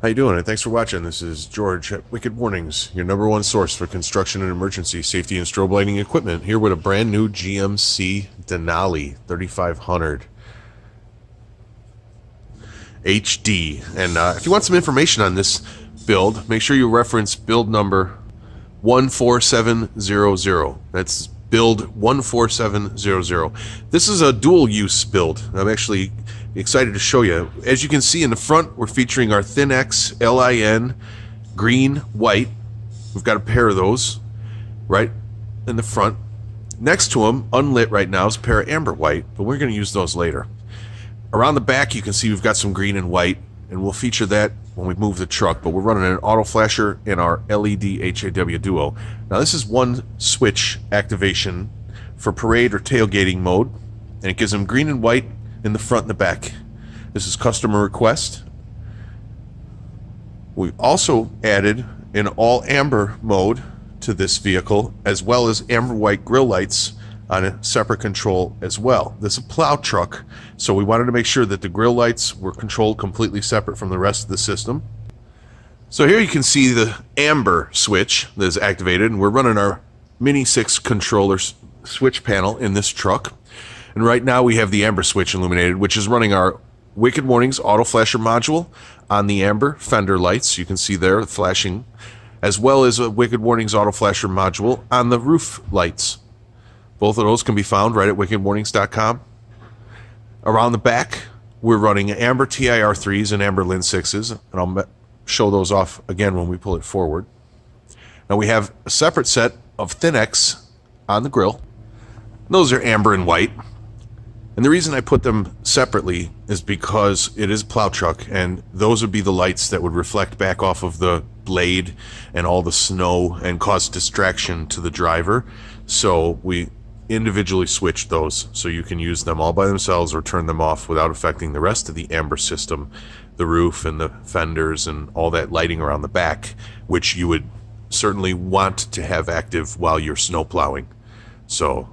How you doing? And thanks for watching. This is George at Wicked Warnings, your #1 source for construction and emergency safety and strobe lighting equipment. Here with a brand new GMC Denali 3500 HD. And if you want some information on this build, make sure you reference build number 14700. That's build 14700. This is a dual use build. I'm actually excited to show you. As you can see in the front, we're featuring our Thin-X LIN green, white. We've got a pair of those right in the front. Next to them, unlit right now, is a pair of amber white, but we're going to use those later. Around the back, you can see we've got some green and white, and we'll feature that when we move the truck, but we're running an auto flasher in our LED HAW Duo. Now this is one switch activation for parade or tailgating mode, and it gives them green and white in the front and the back. This is customer request. We also added an all amber mode to this vehicle, as well as amber white grille lights on a separate control as well. This is a plow truck, so we wanted to make sure that the grille lights were controlled completely separate from the rest of the system. So here you can see the amber switch that is activated, and we're running our Mini 6 controller switch panel in this truck. And right now we have the amber switch illuminated, which is running our Wicked Warnings auto flasher module on the amber fender lights. You can see there flashing, as well as a Wicked Warnings auto flasher module on the roof lights. Both of those can be found right at wickedwarnings.com. Around the back, we're running amber TIR 3s and amber LIN 6s, and I'll show those off again when we pull it forward. Now we have a separate set of Thin-X on the grill. Those are amber and white. And the reason I put them separately is because it is a plow truck, and those would be the lights that would reflect back off of the blade and all the snow and cause distraction to the driver. So we individually switch those so you can use them all by themselves or turn them off without affecting the rest of the amber system, the roof and the fenders and all that lighting around the back, which you would certainly want to have active while you're snow plowing. So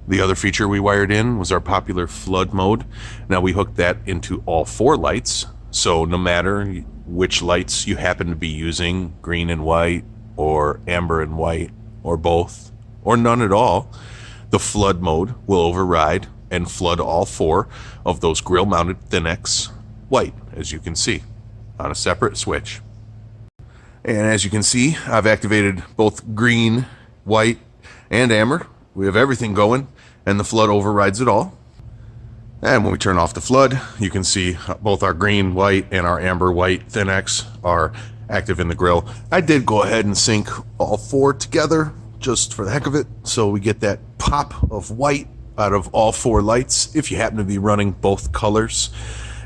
the other feature we wired in was our popular flood mode. Now we hooked that into all 4 lights, so no matter which lights you happen to be using, green and white or amber and white or both or none at all, the flood mode will override and flood all 4 of those grill mounted Thin-X white, as you can see, on a separate switch. And as you can see, I've activated both green, white, and amber. We have everything going, and the flood overrides it all. And when we turn off the flood, you can see both our green, white, and our amber white Thin-X are active in the grill. I did go ahead and sync all 4 together, just for the heck of it, so we get that pop of white out of all 4 lights, if you happen to be running both colors.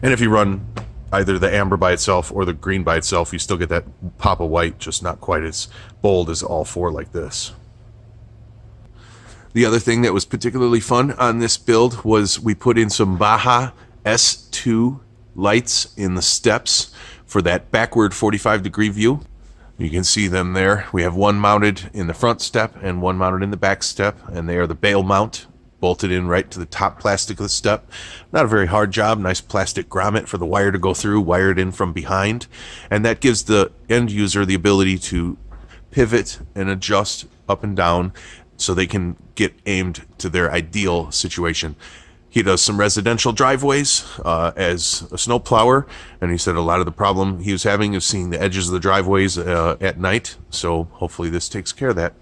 And if you run either the amber by itself or the green by itself, you still get that pop of white, just not quite as bold as all 4 like this. The other thing that was particularly fun on this build was we put in some Baja S2 lights in the steps for that backward 45-degree view. You can see them there. We have one mounted in the front step and one mounted in the back step, and they are the bail mount, bolted in right to the top plastic of the step. Not a very hard job. Nice plastic grommet for the wire to go through, wired in from behind, and that gives the end user the ability to pivot and adjust up and down so they can get aimed to their ideal situation. He does some residential driveways as a snow plower, and he said a lot of the problem he was having is seeing the edges of the driveways at night, so hopefully this takes care of that.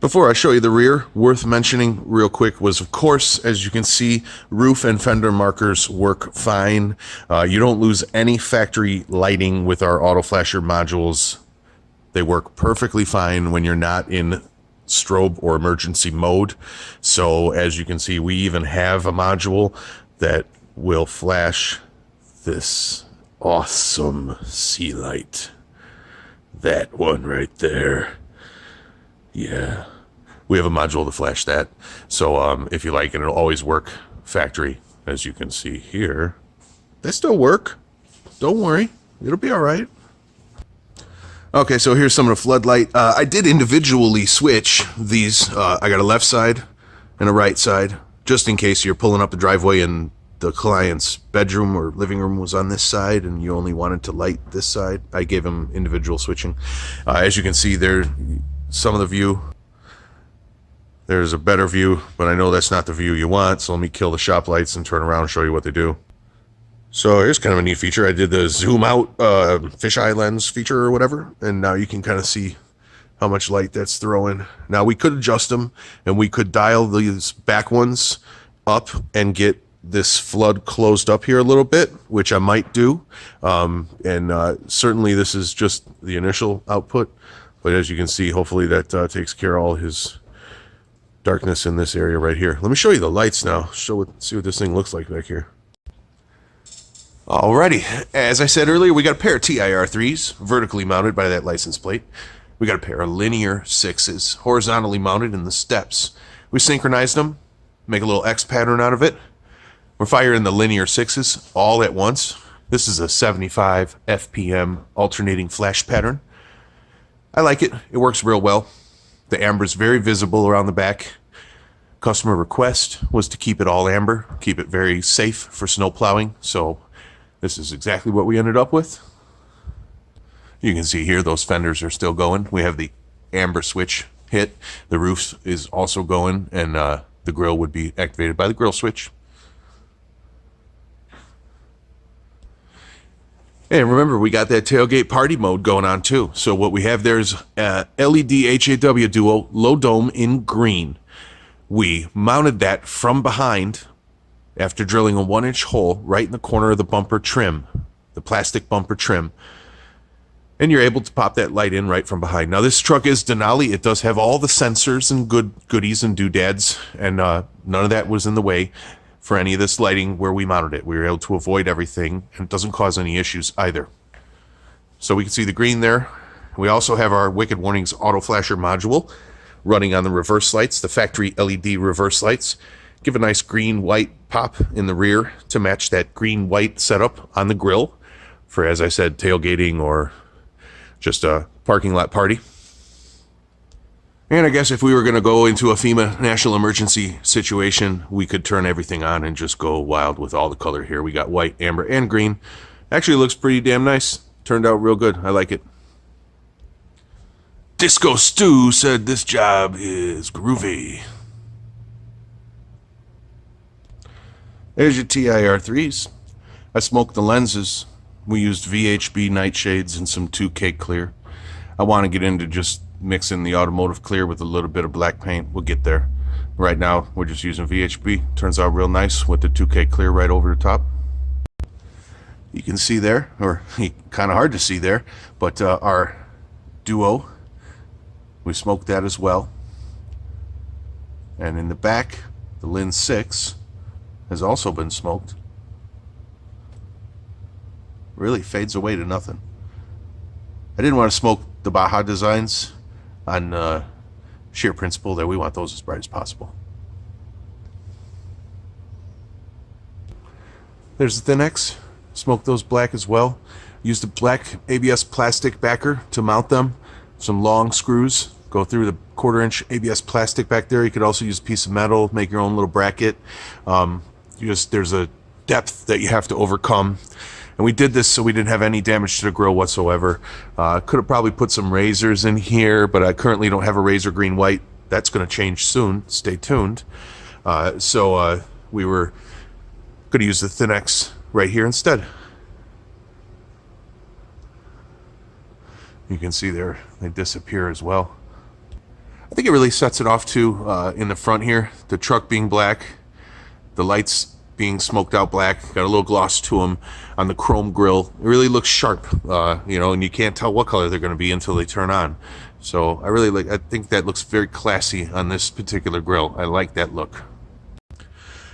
Before I show you the rear, worth mentioning real quick was, of course, as you can see, roof and fender markers work fine. You don't lose any factory lighting with our auto flasher modules. They work perfectly fine when you're not in strobe or emergency mode. So as you can see, we even have a module that will flash this awesome sea light. That one right there. Yeah, we have a module to flash that. So if you like it, it'll always work factory. As you can see here, they still work. Don't worry, it'll be all right. Okay, so here's some of the floodlight. I did individually switch these. I got a left side and a right side, just in case you're pulling up the driveway and the client's bedroom or living room was on this side and you only wanted to light this side, I gave them individual switching. As you can see there, some of the view, there's a better view, but I know that's not the view you want, so let me kill the shop lights and turn around and show you what they do. So here's kind of a neat feature. I did the zoom out fisheye lens feature or whatever, and now you can kind of see how much light that's throwing. Now we could adjust them, and we could dial these back ones up and get this flood closed up here a little bit, which I might do. Certainly this is just the initial output, but as you can see, hopefully that takes care of all his darkness in this area right here. Let me show you the lights now. See what this thing looks like back here. Alrighty, as I said earlier, we got a pair of TIR3s vertically mounted by that license plate. We got a pair of linear 6s horizontally mounted in the steps. We synchronized them, make a little X pattern out of it. We're firing the linear 6s all at once. This is a 75 FPM alternating flash pattern. I like it. It works real well. The amber is very visible around the back. Customer request was to keep it all amber, keep it very safe for snow plowing. So this is exactly what we ended up with. You can see here those fenders are still going. We have the amber switch hit. The roof is also going, and the grill would be activated by the grill switch. And remember, we got that tailgate party mode going on too. So what we have there is LED HAW Duo low dome in green. We mounted that from behind after drilling a 1-inch hole right in the corner of the bumper trim, the plastic bumper trim. And you're able to pop that light in right from behind. Now this truck is Denali. It does have all the sensors and goodies and doodads, and none of that was in the way for any of this lighting where we mounted it. We were able to avoid everything, and it doesn't cause any issues either. So we can see the green there. We also have our Wicked Warnings auto flasher module running on the reverse lights, the factory LED reverse lights. Give a nice green-white pop in the rear to match that green-white setup on the grill for, as I said, tailgating or just a parking lot party. And I guess if we were going to go into a FEMA national emergency situation, we could turn everything on and just go wild with all the color here. We got white, amber, and green. Actually looks pretty damn nice. Turned out real good. I like it. Disco Stew said this job is groovy. There's your TIR3s. I smoked the lenses. We used VHB nightshades and some 2K clear. I want to get into just mixing the automotive clear with a little bit of black paint. We'll get there. Right now, we're just using VHB. Turns out real nice with the 2K clear right over the top. You can see there, or kind of hard to see there, but our Duo, we smoked that as well. And in the back, the LIN 6 has also been smoked. Really fades away to nothing. I didn't want to smoke the Baja designs on sheer principle that we want those as bright as possible. There's the Thin-X. Smoked those black as well. Used a black ABS plastic backer to mount them. Some long screws go through the 1/4-inch ABS plastic back there. You could also use a piece of metal, make your own little bracket. There's a depth that you have to overcome. And we did this so we didn't have any damage to the grill whatsoever. Could have probably put some razors in here, but I currently don't have a razor green white. That's going to change soon. Stay tuned. So we were going to use the Thin-X right here instead. You can see there, they disappear as well. I think it really sets it off too in the front here. The truck being black, the lights being smoked out black, got a little gloss to them on the chrome grill. It really looks sharp, and you can't tell what color they're going to be until they turn on. So I think that looks very classy on this particular grill. I like that look.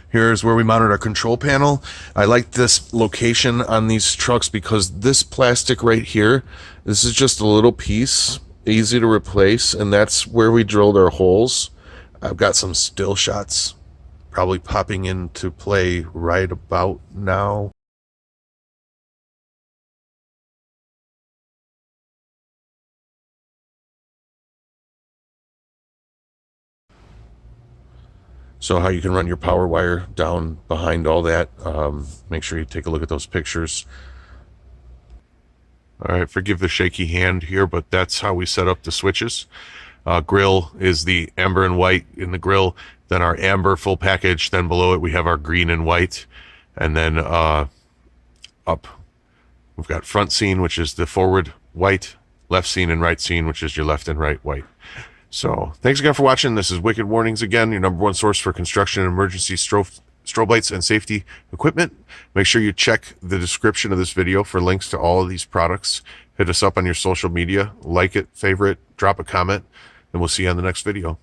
Here's where we mounted our control panel. I like this location on these trucks because this plastic right here, this is just a little piece, easy to replace, and that's where we drilled our holes. I've got some still shots probably popping into play right about now. So how you can run your power wire down behind all that. Make sure you take a look at those pictures. All right, forgive the shaky hand here, but that's how we set up the switches. Grill is the amber and white in the grill, then our amber full package, then below it we have our green and white, and then up we've got front scene, which is the forward white, left scene and right scene, which is your left and right white. So thanks again for watching. This is Wicked Warnings again, your #1 source for construction and emergency strobe lights and safety equipment. Make sure you check the description of this video for links to all of these products. Hit us up on your social media, like it, favorite, drop a comment, and we'll see you on the next video.